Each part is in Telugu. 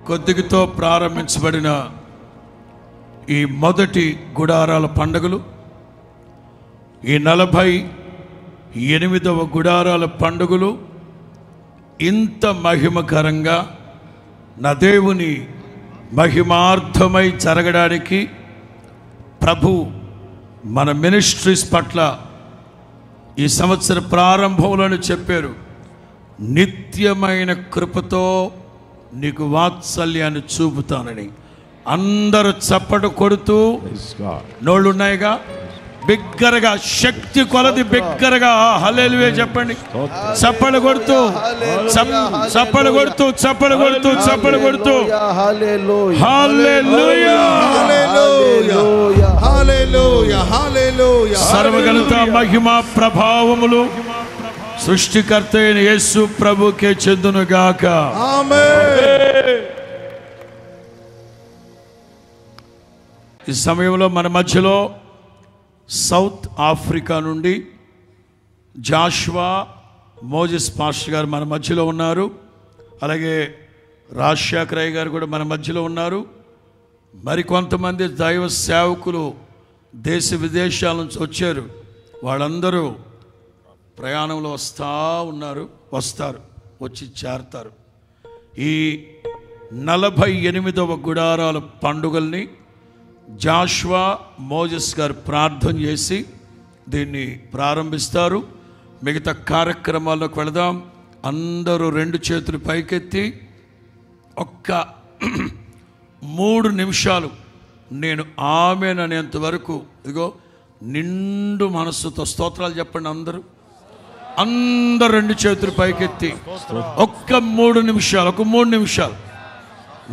కొద్దిగితో ప్రారంభించబడిన ఈ మొదటి గుడారాల పండుగలు, ఈ 48వ గుడారాల పండుగలు ఇంత మహిమకరంగా నా దేవుని మహిమార్థమై జరగడానికి ప్రభు మన మినిస్ట్రీస్ పట్ల ఈ సంవత్సర ప్రారంభంలోనే చెప్పారు. నిత్యమైన కృపతో నీకు వాత్సల్యాన్ని చూపుతానని. అందరూ చప్పట కొడుతూ, నోళ్ళున్నాయిగా, బిగ్గరగా, శక్తి కొలది బిగ్గరగా హల్లెలూయా చెప్పండి. చప్పలు కొడుతూ, చప్పలు కొడుతూ, చప్పలు కొడుతూ, చప్పలు కొడుతూ హల్లెలూయా, హల్లెలూయా, హల్లెలూయా. సర్వగణత మహిమ ప్రభావములు సృష్టికర్త అయిన యేసు ప్రభుకే చెందునుగాక. ఆమేన్. ఈ సమయంలో మన మధ్యలో సౌత్ ఆఫ్రికా నుండి జాషువా మోజెస్ పాస్టర్ గారు మన మధ్యలో ఉన్నారు. అలాగే రాజశేఖర్ అయ్య గారు కూడా మన మధ్యలో ఉన్నారు. మరికొంతమంది దైవ సేవకులు దేశ విదేశాల నుంచి వచ్చారు. వాళ్ళందరూ ప్రయాణంలో వస్తారు, వచ్చి చేరతారు. ఈ 48వ గుడారాల పండుగల్ని జాషువా మోజెస్ గారు ప్రార్థన చేసి దీన్ని ప్రారంభిస్తారు. మిగతా కార్యక్రమాల్లోకి వెళదాం. అందరూ 2 చేతులు పైకెత్తి ఒక్క 3 నిమిషాలు నేను ఆమేన్ అనేంత వరకు, ఇదిగో నిండు మనస్సుతో స్తోత్రాలు చెప్పండి. అందరూ 2 చేతులు పైకెత్తి ఒక్క 3 నిమిషాలు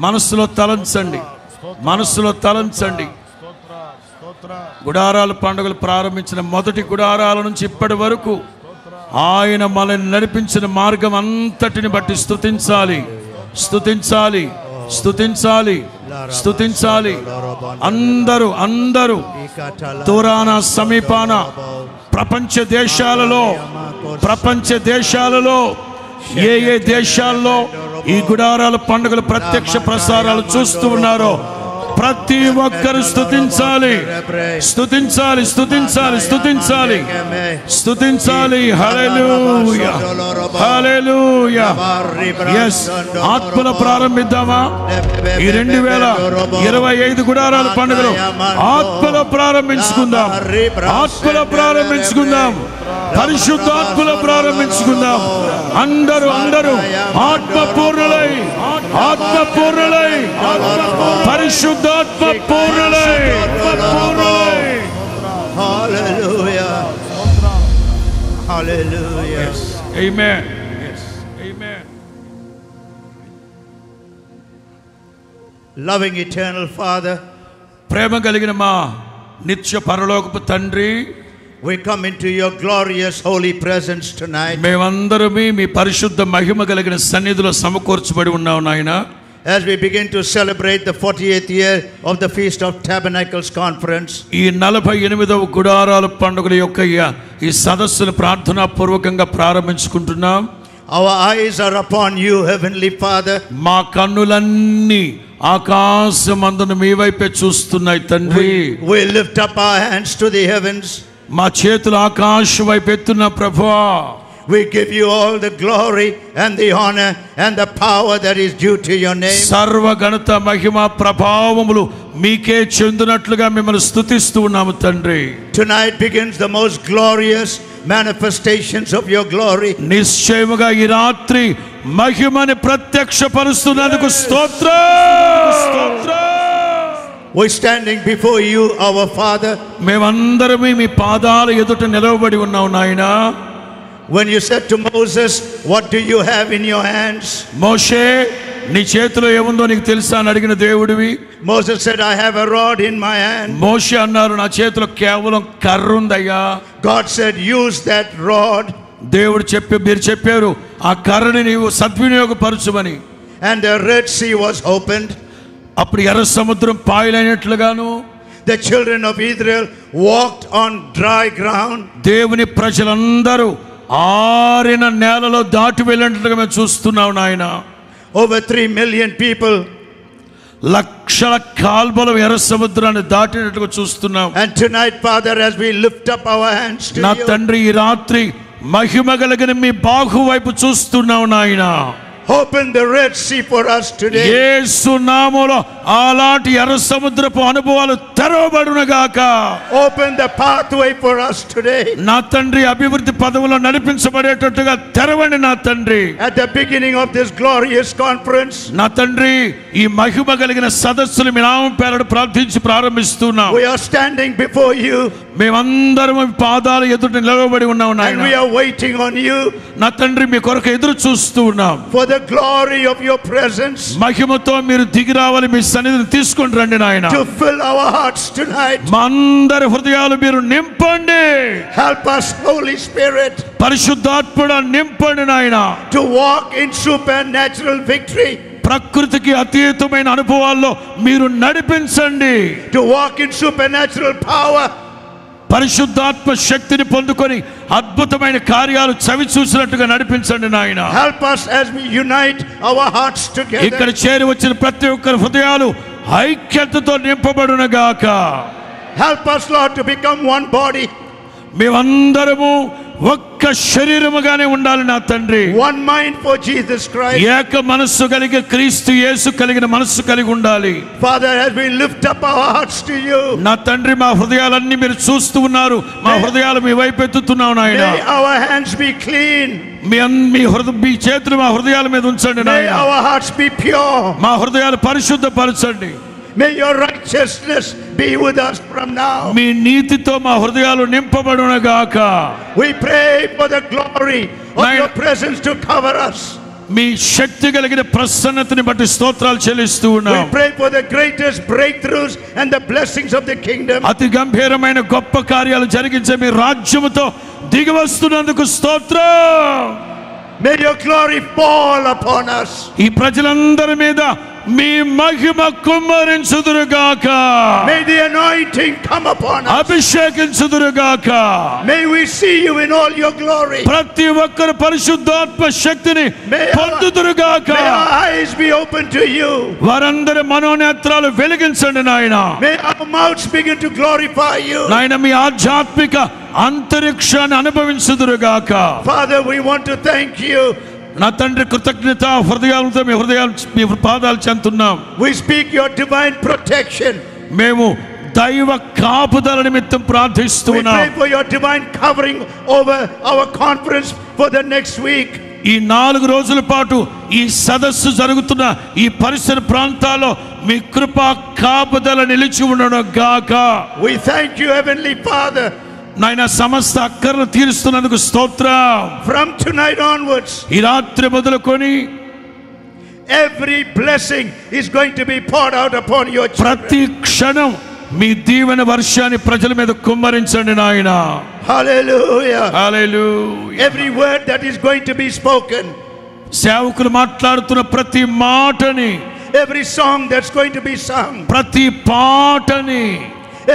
మనస్సులో తలంచండి. గుడారాల పండుగలు ప్రారంభించిన మొదటి గుడారాల నుంచి ఇప్పటి వరకు ఆయన మనల్ని నడిపించిన మార్గం అంతటిని బట్టి స్తుతించాలి. అందరూ దూరాన సమీపాన ప్రపంచ దేశాలలో ఏ దేశాల్లో ఈ గుడారాల పండుగలు ప్రత్యక్ష ప్రసారాలు చూస్తూ ఉన్నారో ప్రతి ఒక్కరు స్తుతించాలి. హల్లెలూయా, హల్లెలూయా. yes, ఆత్మలో ప్రారంభిద్దామా? ఈ 2025 గుడారాల పండుగలు ఆత్మలో ప్రారంభించుకుందాం. పరిశుద్ధాత్మలో ప్రారంభించుకుందాం. అందరూ ఆత్మపూర్ణులై పరిశుద్ధాత్మ పూర్ణులై. హల్లెలూయా, హల్లెలూయా. ఆమేన్. Loving eternal Father, ప్రేమ కలిగిన మా నిత్య పరలోకపు తండ్రి, we come into your glorious holy presence tonight. మేమందరం మీ పరిశుద్ధ మహిమ కలిగిన సన్నిధిలో సమకూర్చబడి ఉన్నాం నాయనా. As we begin to celebrate the 48th year of the Feast of Tabernacles Conference, ఈ 48వ గుడారాల పండుగల యొక్క ఈ సదస్సును ప్రార్థనా పూర్వకంగా ప్రారంభించుకుంటున్నాం. our eyes are upon you, Heavenly Father. మా కన్నులన్నీ ఆకాశమందున మీ వైపే చూస్తున్నాయి తండ్రి. We lift up our hands to the heavens. మా చేతులు ఆకాశం వైపు ఎత్తున్న ప్రభువా, we give you all the glory and the honor and the power that is due to your name. సర్వ ఘనత మహిమ ప్రభావములు మీకే చెందినట్లుగా మిమ్మల్ని స్తుతిస్తూ ఉన్నాము తండ్రి. Tonight begins the most glorious manifestations of your glory. నిశ్చయముగా ఈ రాత్రి మహిమని ప్రత్యక్షపరుస్తున్నందుకు స్తోత్రం. We standing before you, our Father. మేమందరం మీ పాదాల ఎదుట నిలవబడి ఉన్నాం నాయనా. When you said to Moses, what do you have in your hands? మోషే, నీ చేతిలో ఏముందో నీకు తెలుసా అని అడిగిన దేవుడివి. Moses said, I have a rod in my hand. మోషే అన్నారు, నా చేతిలో కేవలం కర్ర ఉందయ్యా. God said, use that rod. దేవుడు మీరు చెప్పారు ఆ కర్రని నీవు సద్వినియోగపరచుమని. And the Red Sea was opened. అప్పుడు ఎర్ర సముద్రం పాయలైనట్లుగాను the children of Israel walked on dry ground. దేవుని ప్రజలందరూ ఆరిన నేలలో దాటి వెళ్ళినట్లుగా మేము చూస్తున్నాం నాయన. Over 3 million people లక్షల కాల్బలం ఎర్ర సముద్రాన్ని దాటినట్టుగా చూస్తున్నాం. And tonight, Father, as we lift up our hands to నా you, తండ్రి ఈ రాత్రి మహిమ కలిగిన మీ బాహు వైపు చూస్తున్నావు నాయన. open the Red Sea for us today. యేసు నామములో అలాంటి ఎర్ర సముద్రపు అనుభవాలు తెరవబడునుగాక. Open the pathway for us today. నా తండ్రి అభివృద్ధి పదవులో నడిపించబడేటట్టుగా తెరవండి నా తండ్రి. At the beginning of this glorious conference, నా తండ్రి ఈ మహిమ కలిగిన సదస్సులు మీ నామం పేరట ప్రార్థించి ప్రారంభిస్తున్నాం. we are standing before you మేమందరం మీ పాదాల ఎదుట నిలబడి ఉన్నాం and we నాయన. are waiting on you నా తండ్రి మీ కొరకు ఎదురు చూస్తూ ఉన్నాం. for the glory of your presence మహిమతో మీరు దిగి రావాలి, మీ సన్నిధిని తీసుకొని రండి నాయన. to fill our hearts tonight. మా అందరి హృదయాలు మీరు నింపండి. Help us, Holy Spirit, పరిశుద్ధాత్ముడా నింపండి నాయన. to walk in supernatural victory, ప్రకృతికి అతీతమైన అనుభవాల్లో మీరు నడిపించండి. to walk in supernatural power, పరిశుద్ధాత్మ శక్తిని పొందుకొని అద్భుతమైన కార్యాలు చవి చూసినట్టుగా నడిపించండి నాయన. help us as we unite our hearts ఇక్కడ together. చేరి వచ్చిన ప్రతి ఒక్కరి హృదయాలు ఐక్యతతో నింపబడునగాక. Help us, Lord, to become one body, మేమందరము ఒక్క శరీరముగానే ఉండాలి నా తండ్రి. one mind for Jesus Christ. ఏక మనస్సు కలిగి క్రీస్తు యేసు కలిగిన మనస్సు కలిగి ఉండాలి. Father, as we lift up our hearts to you, నా తండ్రి మా హృదయాలన్నీ మీరు చూస్తూ ఉన్నారు. మా హృదయాలు మీ వైపు ఎత్తుతున్నావు నాయన. may our hands be clean, మీ చేతులు మా హృదయాల మీద ఉంచండి may నాయన. our hearts be pure, మా హృదయాలు పరిశుద్ధపరచండి. may your righteousness be with us from now. మీ నీతితో మా హృదయాలు నింపబడునగాక. We pray for the glory of Naina. your presence to cover us. మీ శక్తి కలిగిన ప్రసన్నతని బట్టి స్తోత్రాలు చెల్లిస్తూ We ఉన్నాం. pray for the greatest breakthroughs and the blessings of the kingdom. అతి గంభీరమైన గొప్ప కార్యాలు జరిగించే మీ రాజ్యముతో దిగి వస్తున్నందుకు స్తోత్రం. May your glory fall upon us. ఈ ప్రజలందరి మీద మీ మహిమ కుమ్మరించుదురుగాక. May the anointing come upon us. అభిషేకించుదురుగాక. May we see you in all your glory. ప్రతి ఒక్కరు పరిశుద్ధాత్మ శక్తిని May పొందుదురుగాక. our eyes be open to you. వారందరి మనోనేత్రాలు వెలిగించండి నాయన. May our mouths begin to glorify you. నాయన మీ ఆధ్యాత్మిక అంతరిక్షాన్ని అనుభవించుదురుగాక. Father, we want to thank you. నా తండ్రి కృతజ్ఞత హృదయాలతో మీ పాదాలు చెందుతున్నాం. We speak your divine protection. మేము దైవ కాపుదల నిమిత్తం We ప్రార్థిస్తున్నాం. pray for your divine covering over our conference for the next week. ఈ 4 రోజుల పాటు ఈ సదస్సు జరుగుతున్న ఈ పరిసర ప్రాంతాల్లో మీ కృపా కాపుదల నిలిచి ఉండను గాక. We thank you, Heavenly Father. నాయన సమస్త అక్కర్లు తీరుస్తున్నందుకు స్తోత్రం. From tonight onwards, ఈ రాత్రి మొదలుకొని every blessing is going to be poured out upon your children. ప్రతి క్షణం మీ దీవెన వర్షాన్ని ప్రజల మీద కుమ్మరించండి నాయన. Hallelujah. Hallelujah. Every word that is going to be spoken, సేవకులు మాట్లాడుతున్న ప్రతి మాటని, every song that's going to be sung, ప్రతి పాటని,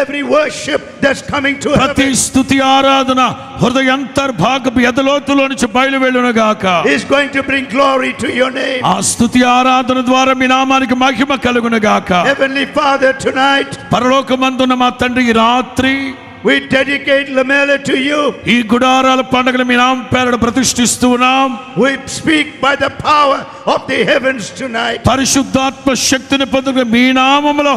every worship that's coming to ప్రతి heaven స్తుతి ఆరాధన హృదయాంతర్భాగపు ఎదలోతులో నుంచి బయలువెళ్ళునుగాక. is going to bring glory to your name. ఆ స్తుతి ఆరాధన ద్వారా మీ నామానికి మహిమ కలుగునుగాక. Heavenly Father, tonight పరలోకమందున్న మా తండ్రి ఈ రాత్రి we dedicate Lamela to you. ఈ గుడారాల పండుగను మీ నామం పేరట ప్రతిష్ఠిస్తూ ఉన్నాం. We speak by the power of the heavens tonight. పరిశుద్ధాత్మ శక్తిని పొందుకుని మీ నామములో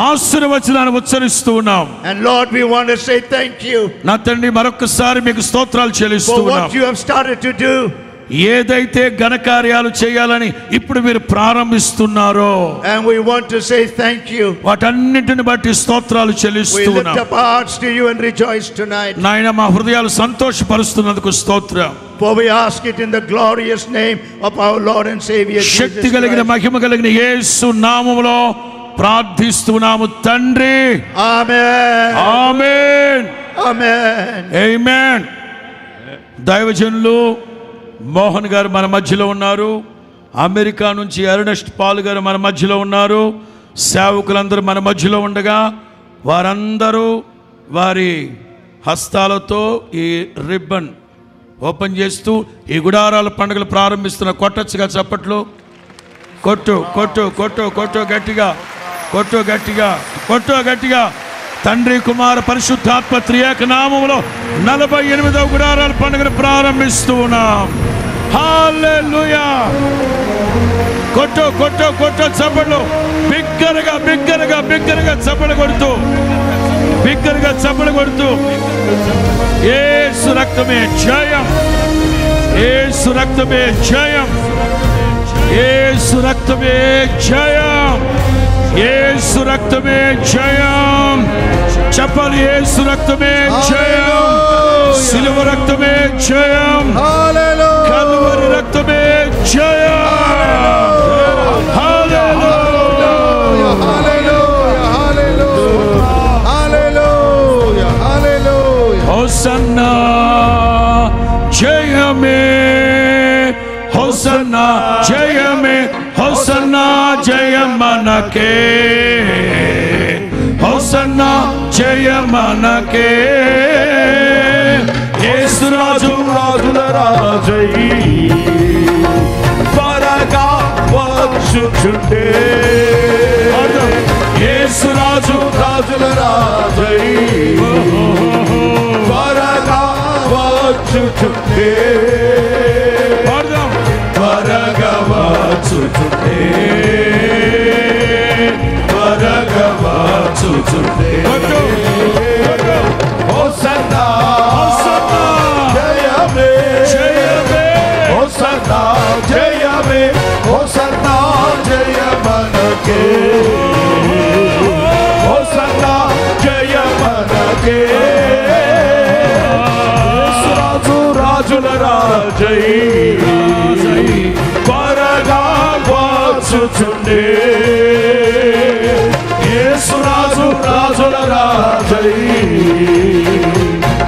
ఆశీర్వచనాన్ని ఉచ్చరిస్తూ ఉన్నాం. And Lord, we want to say thank you నా తండ్రి మరొకసారి మీకు స్తోత్రాలు చెల్లిస్తూ for ఉన్నాం. what you have started to do. ఏదైతే ఘనకార్యాలు చేయాలని ఇప్పుడు మీరు ప్రారంభిస్తున్నారో And we want to say thank you. వాటన్నిటిని బట్టి స్తోత్రాలు We చెల్లిస్తూ lift ఉన్నాం. up our hearts to you and rejoice tonight. నాయన మా హృదయాలు సంతోషపరుస్తున్నందుకు స్తోత్రం. For we ask it in the glorious name of our Lord and Savior Jesus శక్తి కలిగిన Christ. మహిమ కలిగిన యేసు నామములో ప్రార్థిస్తున్నాము తండ్రి. Amen. ఆమేన్. Amen. ఆమేన్. దైవజనులు మోహన్ గారు మన మధ్యలో ఉన్నారు. అమెరికా నుంచి ఎర్నెస్ట్ పాల్ గారు మన మధ్యలో ఉన్నారు. సేవకులందరూ మన మధ్యలో ఉండగా వారందరూ వారి హస్తాలతో ఈ రిబ్బన్ ఓపెన్ చేస్తూ ఈ గుడారాల పండుగలు ప్రారంభిస్తున్న. కొట్టచ్చుగా చప్పట్లు. కొట్టు కొట్టు కొట్టు కొట్టు గట్టిగా. కొట్టు గట్టిగా, కొట్టు గట్టిగా. తండ్రి కుమార పరిశుద్ధాత్మ త్రియేక నామములో 48వ గుడారాల పండుగను ప్రారంభిస్తూ ఉన్నాం. హల్లెలూయా. కొట్టు కొట్టు కొట్టు చప్పట్లు, బిగ్గరగా బిగ్గరగా బిగ్గరగా చప్పట్లు కొడుతూ, బిగ్గరగా చప్పట్లు కొడుతూ. యేసు రక్తమే జయం, యేసు రక్తమే జయం, యేసు రక్తమే జయం, యేసు రక్తమే జయం. చెప్పాలి, యేసు రక్తమే జయం, సిలువ రక్తమే జయం, కల్వరి రక్తమే జయం. హోసన్నా జయమే, హోసన్నా జయమే, హోసన్నా జయం మనకే, హోసన్నా జయం మనకే. యేసు రాజు రాజుల రాజై త్వరగా వచ్చుచుండే, యేసు రాజు రాజుల రాజై త్వరగా వచ్చుచుండే, త్వరగా వచ్చుచుండే, త్వరగా వచ్చుచుండే. హోసన్నా హోసన్నా జయమే జయమే, హోసన్నా జయమే, హోసన్నా జయ మనకే, హోసన్నా జయ మనకే. రాజు రాజుల రాజై త్వరగా వచ్చుచుండే, యేసు రాజు రాజుల రాజై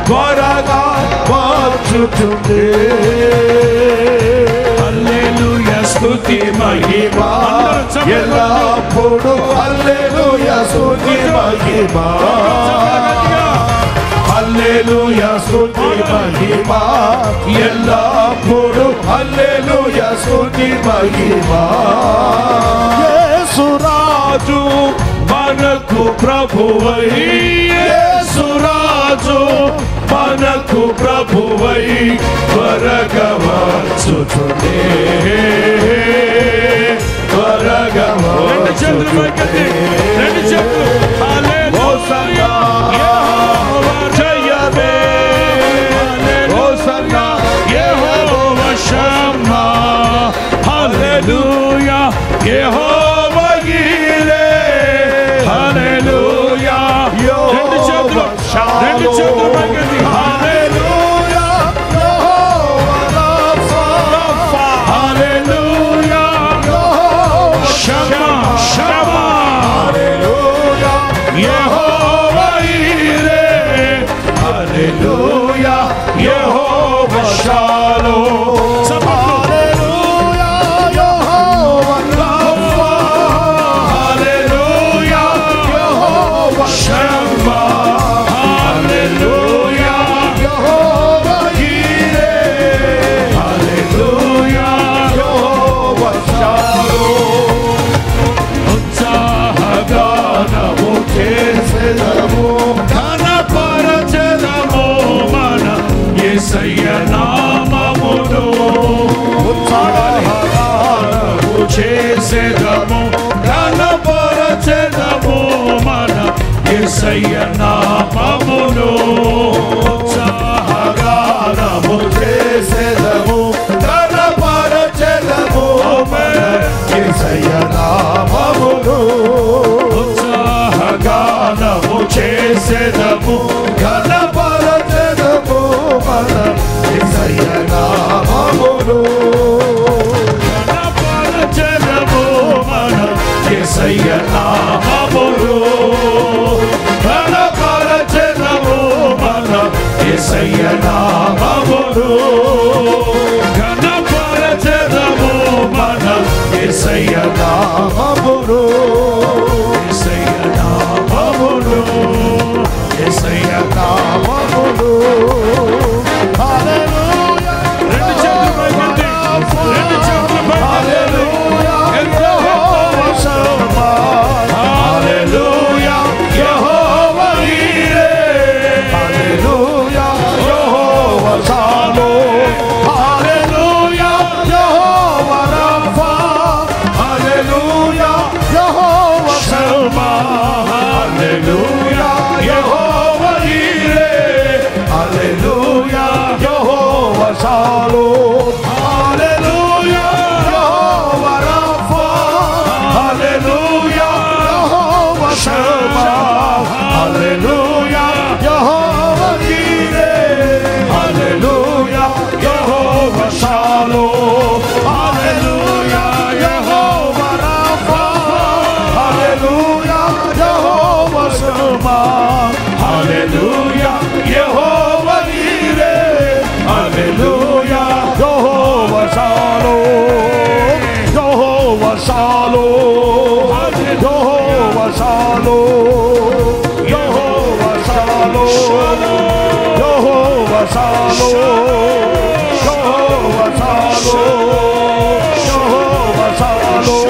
త్వరగా వచ్చుచుండే. హల్లెలూయా స్తుతి మహిమ ఎల్లప్పుడు, హల్లెలూయా స్తుతి మహిమ, హల్లెలూయా స్తుతి మహిమ ఎల్లప్పుడు, హల్లెలూయా స్తుతి మహిమ. యేసు రాజు మనకు ప్రభువై, యేసు రాజు మనకు ప్రభువై త్వరగా వచ్చుచుండే, త్వరగా వచ్చుచుండే. హోసన్నా జయమే, హోసన్నా యెహోవా షమ్మా, హల్లెలూయా యెహోవా యిరే, హల్లెలూయా. రెండు చేతులు పైకెత్తి, హల్లెలూయా యెహోవా రాఫా, హల్లెలూయా షమ్మా షమ్మా, హల్లెలూయా యెహోవా యిరే, హల్లెలూయా యెహోవా షాలోమ్. చేసేదము ఘనపరచెదము మన యేసయ్య నామమును, ఉత్సాహగానము చేసేదము ఘనపరచెదము మన యేసయ్య నామమును, ఉత్సాహగానము చేసేదము ఘనపరచెదము మన యేసయ్య నామమును, యేసయ్య నామమును, ఘనపరచెదము మన యేసయ్య నామమును, ఘనపరచెదము మన యేసయ్య నామమును, యేసయ్య నామమును, యేసయ్య నామమును. హల్లెలూయా. రెండు చేతులు పైకెత్తి, రెండు చేతులు పైకెత్తి. హల్లెలూయా. Shama. Hallelujah, Jehovah Jireh. Hallelujah, Jehovah Shalom. Hallelujah, Jehovah Rapha. Hallelujah, Jehovah Shama. Hallelujah, Jehovah Jireh. Hallelujah, Jehovah Shalom. Hallelujah, Jehovah Rapha. Hallelujah, Jehovah Shama. Hallelujah, Jehovah Jireh. Hallelujah, Jehovah Shalom. Jehovah Shalom. Jehovah Shalom. Jehovah Shalom. Jehovah Shalom. Jehovah Shalom.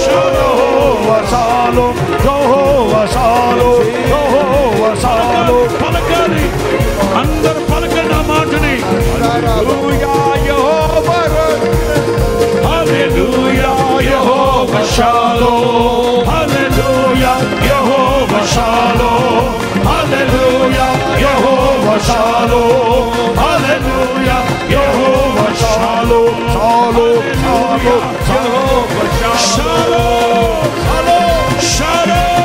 Jehovah Shalom. Jehovah Shalom. Jehovah Shalom. పలకాలి అందరూ పలకండి ఆ మాటని. Hallelujah Jehovah shalom. Hallelujah Jehovah shalom. Hallelujah Jehovah shalom. Hallelujah Jehovah shalom. Shalom shalom Jehovah shalom. Shalom shalom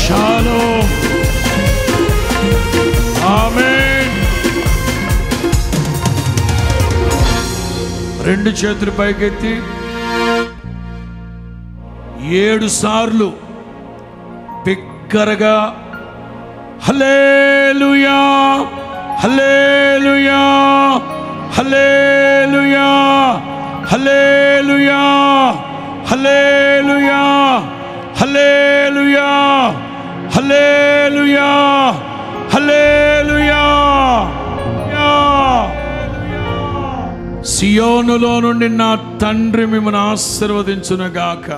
Shalom. Amen. రెండు చేతులు పైకెత్తి 7 సార్లు బిగ్గరగా హల్లెలూయా హల్లెలూయా హల్లెలూయా హల్లెలూయా హల్లెలూయా హల్లెలూయా హల్లెలూయా హల్లెలూయా. సియోనులో నుండి నా తండ్రి మిమ్మల్ని ఆశీర్వదించునుగాక.